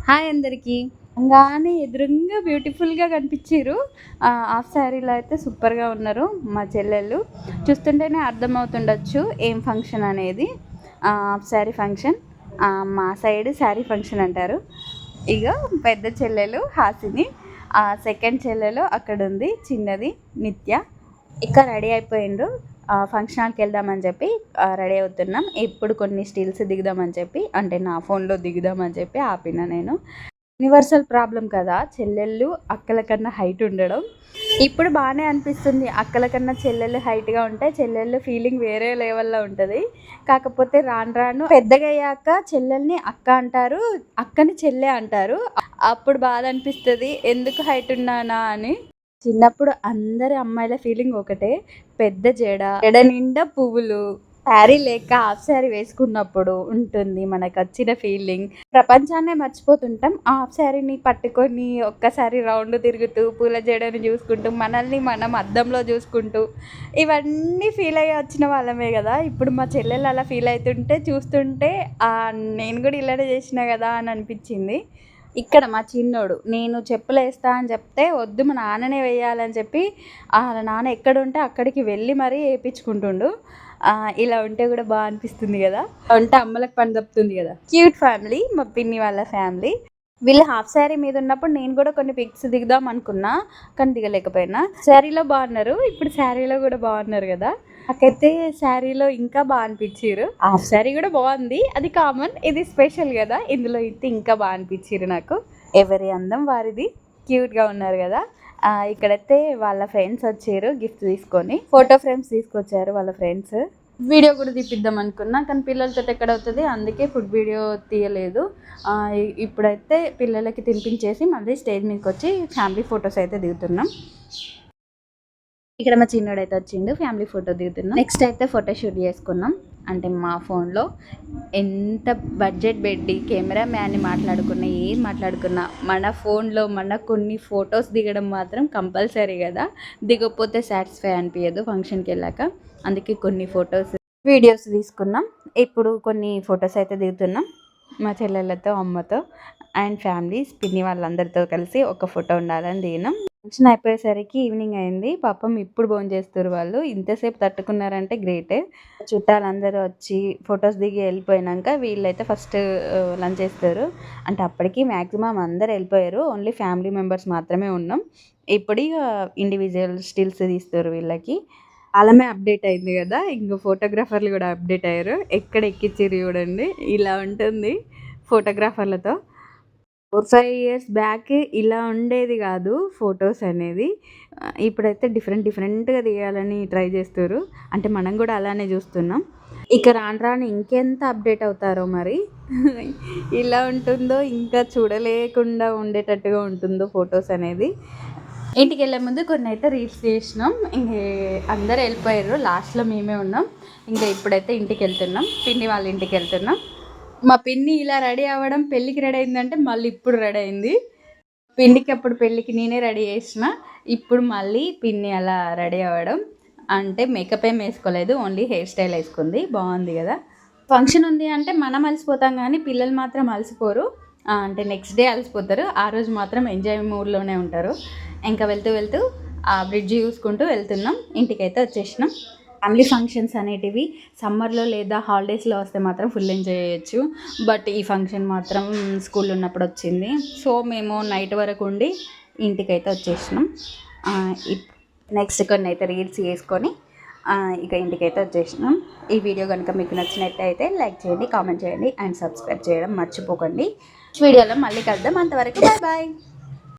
Hi అందరికీ. రాంగానే ఎదురుంగా బ్యూటిఫుల్‌గా కనిపించిర్రు. హాఫ్ శారీలో అయితే సూపర్‌గా ఉన్నారు మా చెల్లెళ్ళు. చూస్తుంటేనే అర్థమవుతుండొచ్చు ఏం ఫంక్షన్ అనేది. Half sari function. మా సైడ్ శారీ ఫంక్షన్ అంటారు. ఇగో పెద్ద చెల్లెలు హాసిని. సెకండ్ చెల్లెలు అక్కడుంది చిన్నది నిత్య. ఇక్కడ రెడీ అయిపోయిండ్రు. ఫంక్షన్ హాల్‌కి వెళ్దామని చెప్పి రెడీ అవుతున్నాం. ఇప్పుడు కొన్ని స్టిల్స్ దిగుదామని చెప్పి అంటే నా ఫోన్‌లో దిగుదామని చెప్పి ఆపిన నేను. యూనివర్సల్ ప్రాబ్లం కదా చెల్లెళ్ళు అక్కల కన్నా హైట్ ఉండడం. ఇప్పుడు బాగానే అనిపిస్తుంది. అక్కల కన్నా చెల్లెళ్ళు హైట్‌గా ఉంటే చెల్లెళ్ళు ఫీలింగ్ వేరే లెవెల్‌లో ఉంటది. కాకపోతే రాను రాను పెద్దగయ్యాక చెల్లెల్ని అక్క అంటారు. అక్కని చెల్లె అంటారు. అప్పుడు బాధ అనిపిస్తది. ఎందుకు హైట్ ఉన్నానా అని. చిన్నప్పుడు అందరి అమ్మాయిల ఫీలింగ్ ఒకటే. పెద్ద జడ నిండా పువ్వులు, శారీ లేక హాఫ్ శారీ వేసుకున్నప్పుడు ఉంటుంది మనకొచ్చిన ఫీలింగ్. ప్రపంచాన్నే మర్చిపోతుంటాం. ఆ హాఫ్ శారీని పట్టుకొని ఒక్కసారి రౌండ్ తిరుగుతూ, పూల జడని చూసుకుంటూ, మనల్ని మనం అద్దంలో చూసుకుంటూ, ఇవన్నీ ఫీల్ అయ్యి వచ్చిన వాళ్ళమే కదా. ఇప్పుడు మా చెల్లెలు అలా ఫీల్ అవుతుంటే చూస్తుంటే నేను కూడా ఇలానే చేసిన కదా అని అనిపించింది. ఇక్కడ మా చిన్నోడు నేను చెప్పులు వేస్తా అని చెప్తే వద్దు మా నాన్ననే వేయాలని చెప్పి వాళ్ళ నాన్న ఎక్కడుంటే అక్కడికి వెళ్ళి మరీ వేయించుకుంటుండు. ఇలా ఉంటే కూడా బాగా అనిపిస్తుంది కదా. ఉంటే అమ్మలకు పని తప్పుతుంది కదా. క్యూట్ ఫ్యామిలీ మా పిన్ని వాళ్ళ ఫ్యామిలీ. వీళ్ళు హాఫ్ శారీ మీద ఉన్నప్పుడు నేను కూడా కొన్ని పిక్స్ దిగుదాం అనుకున్నా, కానీ దిగలేకపోయినా. శారీలో బాగున్నారు, ఇప్పుడు శారీలో కూడా బాగున్నారు కదా. నాకైతే శారీలో ఇంకా బాగా అనిపించారు. హాఫ్ శారీ కూడా బాగుంది, అది కామన్, ఇది స్పెషల్ కదా. ఇందులో అయితే ఇంకా బాగా అనిపించారు నాకు. ఎవరి అందం వారిది. క్యూట్గా ఉన్నారు కదా. ఇక్కడైతే వాళ్ళ ఫ్రెండ్స్ వచ్చారు గిఫ్ట్ తీసుకొని. ఫోటో ఫ్రేమ్స్ తీసుకొచ్చారు వాళ్ళ ఫ్రెండ్స్. వీడియో కూడా తీపిద్దాం అనుకున్నా, కానీ పిల్లలతో ఎక్కడ అవుతుంది, అందుకే ఫుడ్ వీడియో తీయలేదు. ఇప్పుడైతే పిల్లలకి తినిపించేసి మళ్ళీ స్టేజ్ మీదకి వచ్చి ఫ్యామిలీ ఫొటోస్ అయితే దిగుతున్నాం. ఇక్కడ మా చిన్నోడు అయితే వచ్చిండు, ఫ్యామిలీ ఫోటో దిగుతున్నాం. నెక్స్ట్ అయితే ఫోటో షూట్ చేసుకున్నాం. అంటే మా ఫోన్లో ఎంత బడ్జెట్ పెట్టి కెమెరా మ్యాన్ని మాట్లాడుకున్నా, ఏం మాట్లాడుకున్నా, మన ఫోన్లో మన కొన్ని ఫొటోస్ దిగడం మాత్రం కంపల్సరీ కదా. దిగకపోతే సాటిస్ఫై అనిపించదు ఫంక్షన్కి వెళ్ళాక. అందుకే కొన్ని ఫొటోస్ వీడియోస్ తీసుకున్నాం. ఇప్పుడు కొన్ని ఫొటోస్ అయితే దిగుతున్నాం మా చెల్లెళ్ళతో, అమ్మతో అండ్ ఫ్యామిలీస్ పిన్ని వాళ్ళందరితో కలిసి ఒక ఫోటో ఉండాలని దిగినాం. ఫంక్షన్ అయిపోయేసరికి ఈవినింగ్ అయింది. పాపం ఇప్పుడు భోజనం చేస్తారు వాళ్ళు. ఇంతసేపు తట్టుకున్నారంటే గ్రేటే. చుట్టాలందరూ వచ్చి ఫొటోస్ దిగి వెళ్ళిపోయినాక వీళ్ళైతే ఫస్ట్ లంచ్ చేస్తారు. అంటే అప్పటికి మ్యాక్సిమం అందరు వెళ్ళిపోయారు, ఓన్లీ ఫ్యామిలీ మెంబర్స్ మాత్రమే ఉన్నాం. ఇప్పుడు ఇండివిజువల్ స్టిల్స్ తీస్తారు వీళ్ళకి. అలానే అప్డేట్ అయింది కదా, ఇంకా ఫోటోగ్రాఫర్లు కూడా అప్డేట్ అయ్యారు. ఎక్కడ ఎక్కించారు చూడండి, ఇలా ఉంటుంది ఫోటోగ్రాఫర్లతో. 4-5 ఇయర్స్ బ్యాక్ ఇలా ఉండేది కాదు ఫొటోస్ అనేది. ఇప్పుడైతే డిఫరెంట్గా తీయాలని ట్రై చేస్తారు. అంటే మనం కూడా అలానే చూస్తున్నాం. ఇక రాను రాను ఇంకెంత అప్డేట్ అవుతారో మరి. ఇలా ఉంటుందో, ఇంకా చూడలేకుండా ఉండేటట్టుగా ఉంటుందో ఫొటోస్ అనేది. ఇంటికి వెళ్ళే ముందు కొన్ని అయితే రీల్స్ చేసినాం. ఇంక అందరు వెళ్ళిపోయారు, లాస్ట్లో మేమే ఉన్నాం. ఇంకా ఇప్పుడైతే ఇంటికి వెళ్తున్నాం, పిన్ని వాళ్ళ ఇంటికి వెళ్తున్నాం. మా పిన్ని ఇలా రెడీ అవ్వడం, పెళ్ళికి రెడీ అయిందంటే మళ్ళీ ఇప్పుడు రెడీ అయింది. పిన్నికి అప్పుడు పెళ్ళికి నేనే రెడీ చేసిన, ఇప్పుడు మళ్ళీ పిన్ని అలా రెడీ అవ్వడం. అంటే మేకప్ ఏం వేసుకోలేదు, ఓన్లీ హెయిర్ స్టైల్ వేసుకుంది. బాగుంది కదా. ఫంక్షన్ ఉంది అంటే మనం అలసిపోతాం కానీ పిల్లలు మాత్రం అలసిపోరు. అంటే నెక్స్ట్ డే అలసిపోతారు, ఆ రోజు మాత్రం ఎంజాయ్ మూడ్లోనే ఉంటారు. ఇంకా వెళ్తూ ఆ బ్రిడ్జ్ చూసుకుంటూ వెళ్తున్నాం. ఇంటికైతే వచ్చేసినాం. ఫ్యామిలీ ఫంక్షన్స్ అనేటివి సమ్మర్లో లేదా హాలిడేస్లో వస్తే మాత్రం ఫుల్ ఎంజాయ్ చేయొచ్చు. బట్ ఈ ఫంక్షన్ మాత్రం స్కూల్లో ఉన్నప్పుడు వచ్చింది. సో మేము నైట్ వరకు ఉండి ఇంటికైతే వచ్చేసినాం. నెక్స్ట్ కొన్ని అయితే రీల్స్ చేసుకొని ఇక ఇంటికైతే వచ్చేసినాం. ఈ వీడియో కనుక మీకు నచ్చినట్టయితే లైక్ చేయండి, కామెంట్ చేయండి అండ్ సబ్స్క్రైబ్ చేయడం మర్చిపోకండి. వీడియోలో మళ్ళీ కలుద్దాం. అంతవరకు బాయ్ బాయ్.